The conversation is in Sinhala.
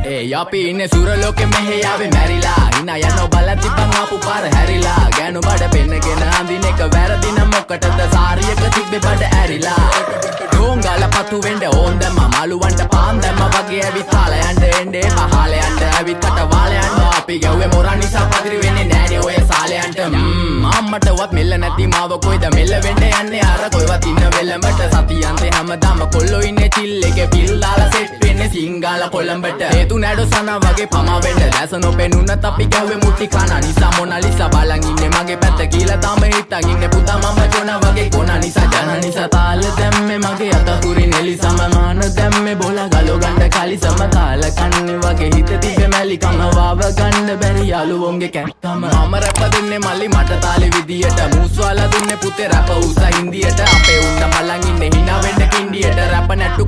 ඒ අපි ඉන්නේ සුරලෝකෙ මෙහෙ ආවේ මැරිලා හිනා යනෝ බලති බං ආපු පාර හැරිලා ගෑනු බඩ පෙන්නගෙන අඳින එක වැරදි නම් මොකටද සාරියක තිබ්බේ බඩ ඇරිලා ඩෝංගල පතු වෙන්න ඕන් දැම්ම මාළුවන්ට පාන් දැම්ම වගේ ඇවිත් තාල යන්න එන්නේ පහල යන්න ඇවිත් කට වාල යන්න අපි ගැව්වේ මොරා නිසා පදිරි වෙන්නේ නෑනේ ඔය සාලයන්ට අම්මටවත් මෙල්ල නැති මාව කොයිද මෙල්ල වෙන්න යන්නේ අර කොයිවත් ඉන්න වෙලමට සතියන්තේ හැමදාම කොල්ලෝ ඉන්නේ චිල් එකේ පිල් දාලා සෙට් වෙන්නේ සිංගාල කොළඹට හේතු නැඩෝ සනා වගේ පමා වෙන්න දැස නොපෙනුනත් අපි ගැව්වේ මුටි කන නිසා මොනාලිසා බලන් ඉන්නේ මගේ පැත්ත කියලා තම හිතන් ඉන්නේ පුතා මම ජොන වගේ කොන නිසා ජන නිසා තාල දැම්මේ මගේ අතකුරි නෙලි සමමාන දැම්මේ බෝලා ගලෝ ගන්න කලි සමතාල කන්නේ වගේ හිත තිබ්බේ මැලි කම වාව ගන්න බැරි යාළුවෝන්ගේ කැක්කම මම රැප දෙන්නේ මල්ලි මට තාලේ විදියට මූස්වාලා දුන්නේ පුතේ රැප උස හින්දියට අපේ උන්න බලන් ඉන්නේ hina වෙන්න කින්ඩියට රැප නැට්ටු